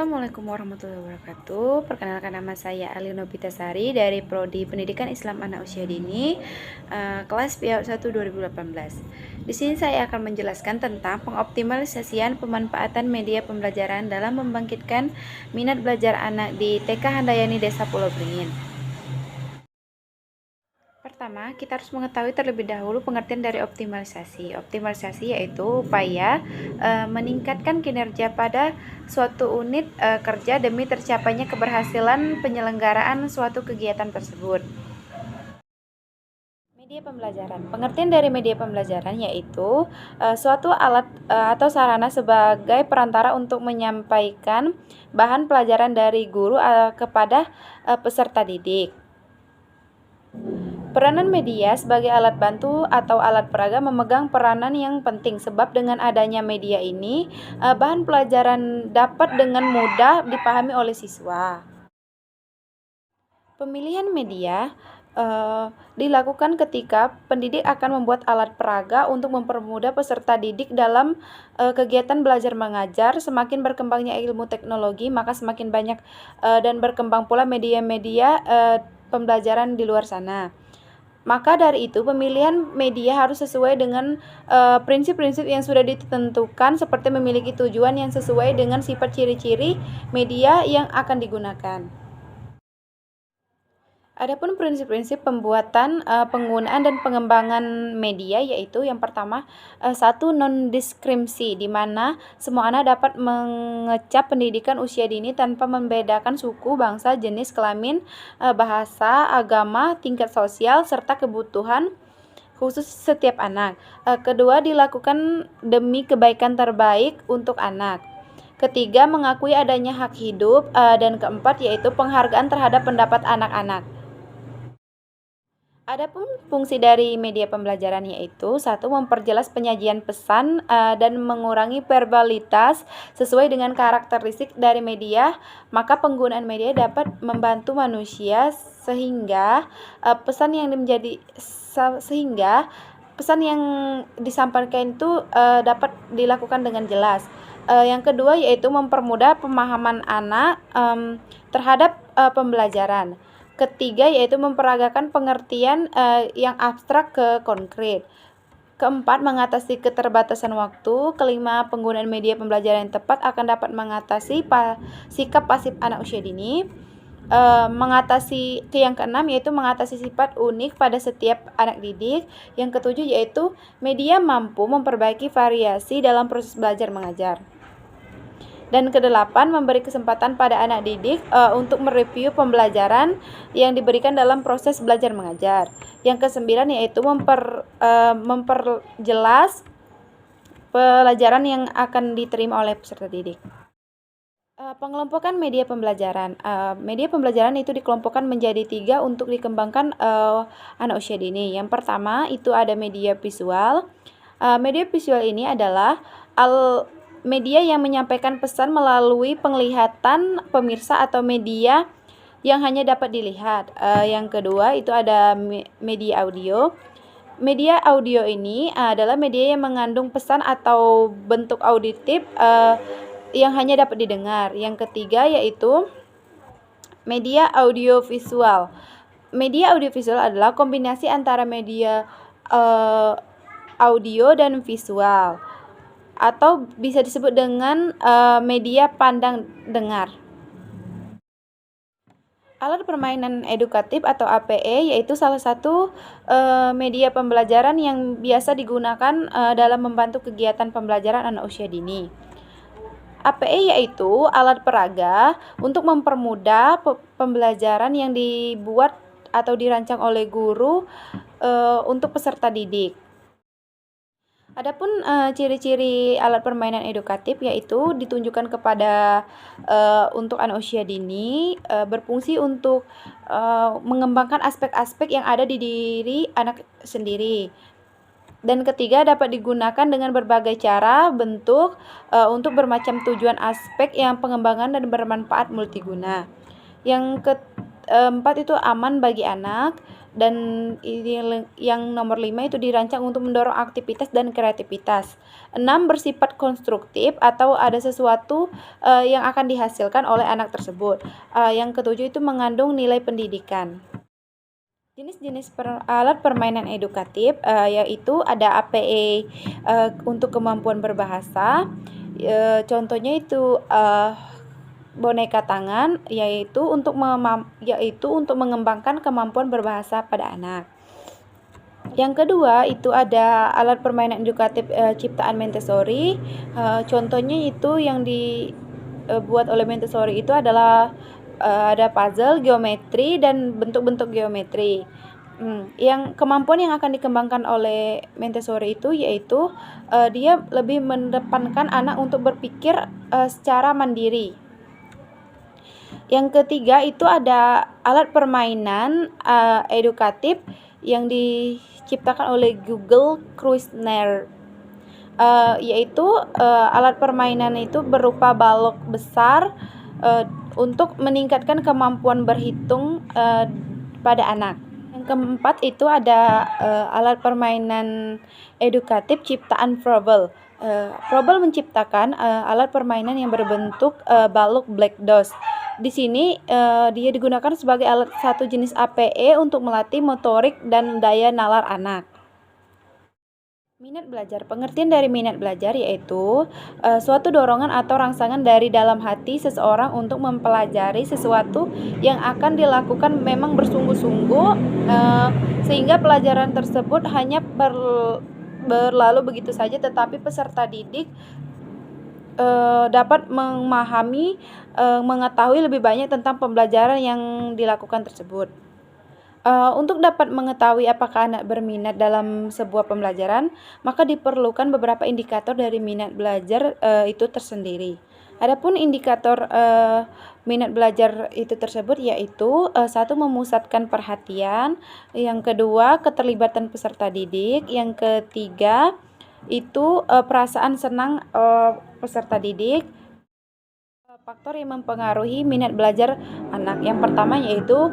Assalamualaikum warahmatullahi wabarakatuh. Perkenalkan, nama saya Ali Nobitasari dari Prodi Pendidikan Islam Anak Usia Dini, kelas PAUD 1 2018. Di sini saya akan menjelaskan tentang pengoptimalisasian pemanfaatan media pembelajaran dalam membangkitkan minat belajar anak di TK Handayani Desa Pulau Beringin. Pertama, kita harus mengetahui terlebih dahulu pengertian dari optimalisasi. Optimalisasi yaitu upaya meningkatkan kinerja pada suatu unit kerja demi tercapainya keberhasilan penyelenggaraan suatu kegiatan tersebut. Media pembelajaran. Pengertian dari media pembelajaran yaitu suatu alat atau sarana sebagai perantara untuk menyampaikan bahan pelajaran dari guru kepada peserta didik. Peranan media sebagai alat bantu atau alat peraga memegang peranan yang penting, sebab dengan adanya media ini bahan pelajaran dapat dengan mudah dipahami oleh siswa. Pemilihan media dilakukan ketika pendidik akan membuat alat peraga untuk mempermudah peserta didik dalam kegiatan belajar mengajar. Semakin berkembangnya ilmu teknologi, maka semakin banyak dan berkembang pula media-media pembelajaran di luar sana. Maka dari itu, pemilihan media harus sesuai dengan prinsip-prinsip yang sudah ditentukan, seperti memiliki tujuan yang sesuai dengan sifat ciri-ciri media yang akan digunakan. Adapun prinsip-prinsip pembuatan, penggunaan dan pengembangan media yaitu yang pertama, satu, non-diskriminasi, di mana semua anak dapat mengecap pendidikan usia dini tanpa membedakan suku, bangsa, jenis kelamin, bahasa, agama, tingkat sosial, serta kebutuhan khusus setiap anak. Kedua, dilakukan demi kebaikan terbaik untuk anak. Ketiga, mengakui adanya hak hidup, dan keempat yaitu penghargaan terhadap pendapat anak-anak. Adapun fungsi dari media pembelajaran yaitu satu, memperjelas penyajian pesan dan mengurangi verbalitas sesuai dengan karakteristik dari media. Maka penggunaan media dapat membantu manusia sehingga pesan yang disampaikan itu dapat dilakukan dengan jelas. Yang kedua yaitu mempermudah pemahaman anak terhadap pembelajaran. Ketiga yaitu memperagakan pengertian yang abstrak ke konkret. Keempat, mengatasi keterbatasan waktu. Kelima, penggunaan media pembelajaran yang tepat akan dapat mengatasi sikap pasif anak usia dini. Yang keenam yaitu mengatasi sifat unik pada setiap anak didik. Yang ketujuh yaitu media mampu memperbaiki variasi dalam proses belajar mengajar. Dan kedelapan, memberi kesempatan pada anak didik untuk mereview pembelajaran yang diberikan dalam proses belajar mengajar. Yang kesembilan yaitu memperjelas pelajaran yang akan diterima oleh peserta didik. Pengelompokan media pembelajaran. Media pembelajaran itu dikelompokkan menjadi 3 untuk dikembangkan anak usia dini. Yang pertama itu ada media visual. Media visual ini adalah media yang menyampaikan pesan melalui penglihatan pemirsa atau media yang hanya dapat dilihat. Yang kedua itu ada media audio. Media audio ini adalah media yang mengandung pesan atau bentuk auditif yang hanya dapat didengar. Yang ketiga yaitu media audiovisual. Media audiovisual adalah kombinasi antara media audio dan visual, atau bisa disebut dengan media pandang dengar. Alat permainan edukatif atau APE yaitu salah satu media pembelajaran yang biasa digunakan dalam membantu kegiatan pembelajaran anak usia dini. APE yaitu alat peraga untuk mempermudah pembelajaran yang dibuat atau dirancang oleh guru untuk peserta didik. Adapun ciri-ciri alat permainan edukatif yaitu ditunjukkan kepada untuk anak usia dini, berfungsi untuk mengembangkan aspek-aspek yang ada di diri anak sendiri. Dan ketiga, dapat digunakan dengan berbagai cara, bentuk, untuk bermacam tujuan aspek yang pengembangan dan bermanfaat multiguna. 4 itu aman bagi anak, dan yang nomor 5 itu dirancang untuk mendorong aktivitas dan kreativitas. 6 bersifat konstruktif atau ada sesuatu yang akan dihasilkan oleh anak tersebut. Yang ketujuh itu mengandung nilai pendidikan. Jenis-jenis alat permainan edukatif yaitu ada APE untuk kemampuan berbahasa, contohnya itu boneka tangan, yaitu untuk mengembangkan kemampuan berbahasa pada anak. Yang kedua itu ada alat permainan edukatif ciptaan Montessori, contohnya itu yang dibuat oleh Montessori itu adalah ada puzzle, geometri, dan bentuk-bentuk geometri. Yang kemampuan yang akan dikembangkan oleh Montessori itu yaitu dia lebih mendepankan anak untuk berpikir secara mandiri. Yang ketiga itu ada alat permainan edukatif yang diciptakan oleh Google Kuisener, yaitu alat permainan itu berupa balok besar untuk meningkatkan kemampuan berhitung pada anak. Yang keempat itu ada alat permainan edukatif ciptaan Froebel. Froebel menciptakan alat permainan yang berbentuk balok Black Dots. Di sini dia digunakan sebagai alat satu jenis APE untuk melatih motorik dan daya nalar anak. Minat belajar. Pengertian dari minat belajar yaitu suatu dorongan atau rangsangan dari dalam hati seseorang untuk mempelajari sesuatu yang akan dilakukan memang bersungguh-sungguh, sehingga pelajaran tersebut hanya berlalu begitu saja, tetapi peserta didik dapat memahami, mengetahui lebih banyak tentang pembelajaran yang dilakukan tersebut. Untuk dapat mengetahui apakah anak berminat dalam sebuah pembelajaran, maka diperlukan beberapa indikator dari minat belajar itu tersendiri. Adapun indikator minat belajar itu tersebut yaitu satu, memusatkan perhatian, yang kedua keterlibatan peserta didik, yang ketiga itu perasaan senang peserta didik. Faktor yang mempengaruhi minat belajar anak, yang pertama yaitu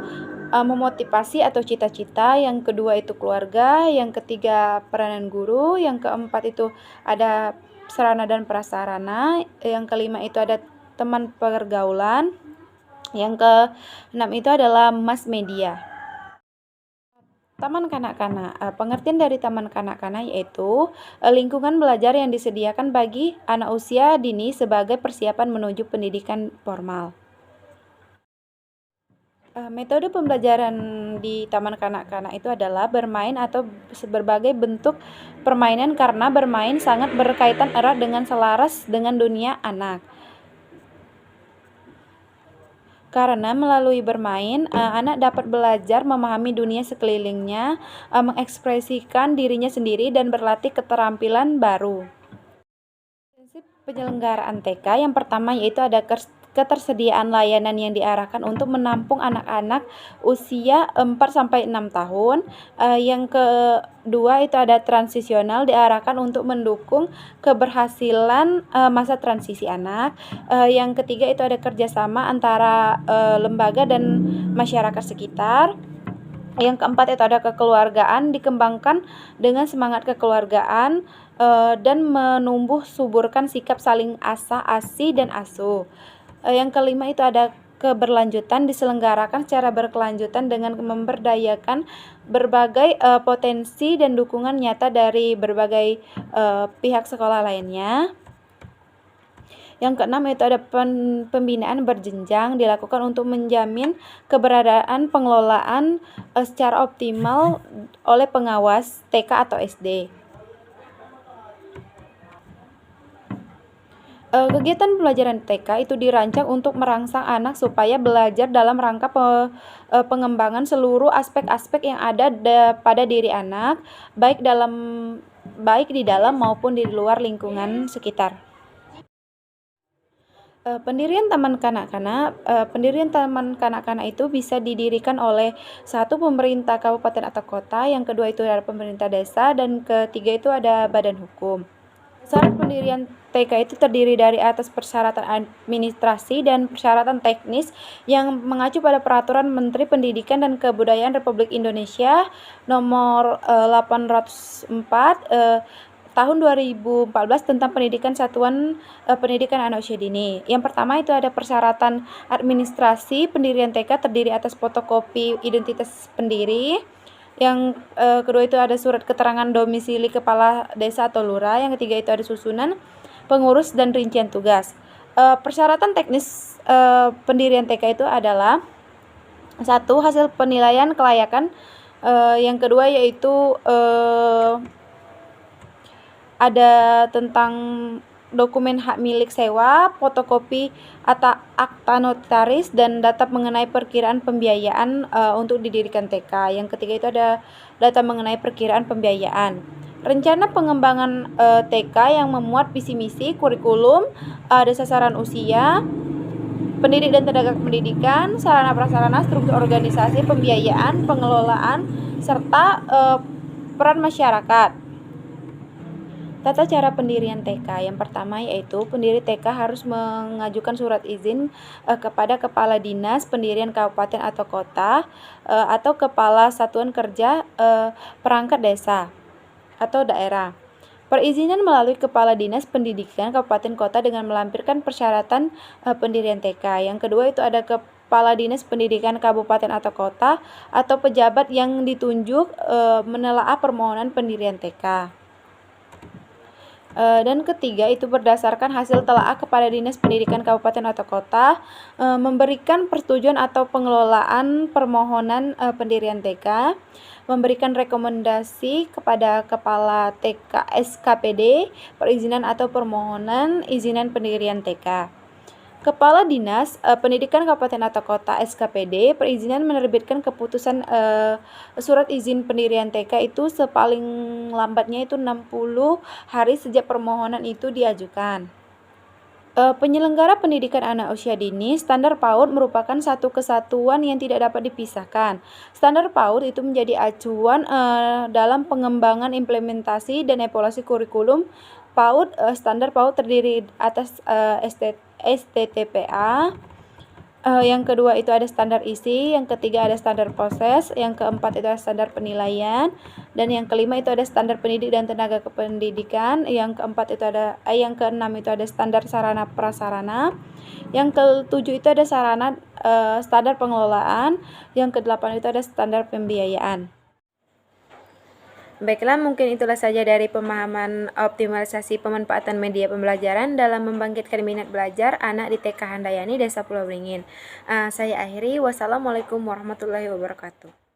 memotivasi atau cita-cita, yang kedua itu keluarga, yang ketiga peranan guru, yang keempat itu ada sarana dan prasarana, yang kelima itu ada teman pergaulan, yang keenam itu adalah mass media. Taman kanak-kanak. Pengertian dari taman kanak-kanak yaitu lingkungan belajar yang disediakan bagi anak usia dini sebagai persiapan menuju pendidikan formal. Metode pembelajaran di taman kanak-kanak itu adalah bermain atau berbagai bentuk permainan, karena bermain sangat berkaitan erat dengan selaras dengan dunia anak. Karena melalui bermain, anak dapat belajar memahami dunia sekelilingnya, mengekspresikan dirinya sendiri, dan berlatih keterampilan baru. Prinsip penyelenggaraan TK yang pertama yaitu ada ketersediaan layanan yang diarahkan untuk menampung anak-anak usia 4-6 tahun. Yang kedua itu ada transisional, diarahkan untuk mendukung keberhasilan masa transisi anak. Yang ketiga itu ada kerjasama antara lembaga dan masyarakat sekitar. Yang keempat itu ada kekeluargaan, dikembangkan dengan semangat kekeluargaan dan menumbuh suburkan sikap saling asah-asih dan asuh. Yang kelima itu ada keberlanjutan, diselenggarakan secara berkelanjutan dengan memberdayakan berbagai potensi dan dukungan nyata dari berbagai pihak sekolah lainnya. Yang keenam itu ada pembinaan berjenjang, dilakukan untuk menjamin keberadaan pengelolaan secara optimal oleh pengawas TK atau SD. Kegiatan pembelajaran TK itu dirancang untuk merangsang anak supaya belajar dalam rangka pengembangan seluruh aspek-aspek yang ada pada diri anak, baik di dalam maupun di luar lingkungan sekitar. Pendirian taman kanak-kanak itu bisa didirikan oleh satu, pemerintah kabupaten atau kota, yang kedua itu adalah pemerintah desa, dan ketiga itu ada badan hukum. Syarat pendirian TK itu terdiri dari atas persyaratan administrasi dan persyaratan teknis yang mengacu pada Peraturan Menteri Pendidikan dan Kebudayaan Republik Indonesia Nomor 804 Tahun 2014 tentang pendidikan satuan pendidikan anak usia dini. Yang pertama itu ada persyaratan administrasi pendirian TK terdiri atas fotokopi identitas pendiri. Yang kedua itu ada surat keterangan domisili kepala desa atau lurah. Yang ketiga itu ada susunan pengurus dan rincian tugas. Persyaratan teknis pendirian TK itu adalah satu, hasil penilaian kelayakan. Yang kedua yaitu ada tentang dokumen hak milik sewa, fotokopi atau akta notaris, dan data mengenai perkiraan pembiayaan untuk didirikan TK. Yang ketiga itu ada data mengenai perkiraan pembiayaan. Rencana pengembangan TK yang memuat visi misi, kurikulum, ada sasaran usia, pendidik dan tenaga pendidikan, sarana prasarana, struktur organisasi, pembiayaan, pengelolaan, serta peran masyarakat. Tata cara pendirian TK. Yang pertama yaitu pendiri TK harus mengajukan surat izin kepada Kepala Dinas Pendirian Kabupaten atau Kota atau Kepala Satuan Kerja Perangkat Desa atau daerah. Perizinan melalui Kepala Dinas Pendidikan Kabupaten Kota dengan melampirkan persyaratan pendirian TK. Yang kedua itu ada Kepala Dinas Pendidikan Kabupaten atau Kota atau pejabat yang ditunjuk menelaah permohonan pendirian TK. Dan ketiga itu berdasarkan hasil telaah kepada Dinas Pendidikan Kabupaten atau Kota memberikan persetujuan atau pengelolaan permohonan pendirian TK, memberikan rekomendasi kepada Kepala TK SKPD perizinan atau permohonan izinan pendirian TK. Kepala Dinas Pendidikan Kabupaten atau Kota SKPD perizinan menerbitkan keputusan surat izin pendirian TK itu sepaling lambatnya itu 60 hari sejak permohonan itu diajukan. Penyelenggara pendidikan anak usia dini, standar PAUD merupakan satu kesatuan yang tidak dapat dipisahkan. Standar PAUD itu menjadi acuan dalam pengembangan implementasi dan evaluasi kurikulum PAUD. Standar PAUD terdiri atas STTPA. Yang kedua itu ada standar isi, yang ketiga ada standar proses, yang keempat itu ada standar penilaian, dan yang kelima itu ada standar pendidik dan tenaga kependidikan, yang keenam itu ada standar sarana prasarana, yang ketujuh itu ada standar pengelolaan, yang kedelapan itu ada standar pembiayaan. Baiklah, mungkin itulah saja dari pemahaman optimalisasi pemanfaatan media pembelajaran dalam membangkitkan minat belajar anak di TK Handayani, Desa Pulau Beringin. Saya akhiri. Wassalamualaikum warahmatullahi wabarakatuh.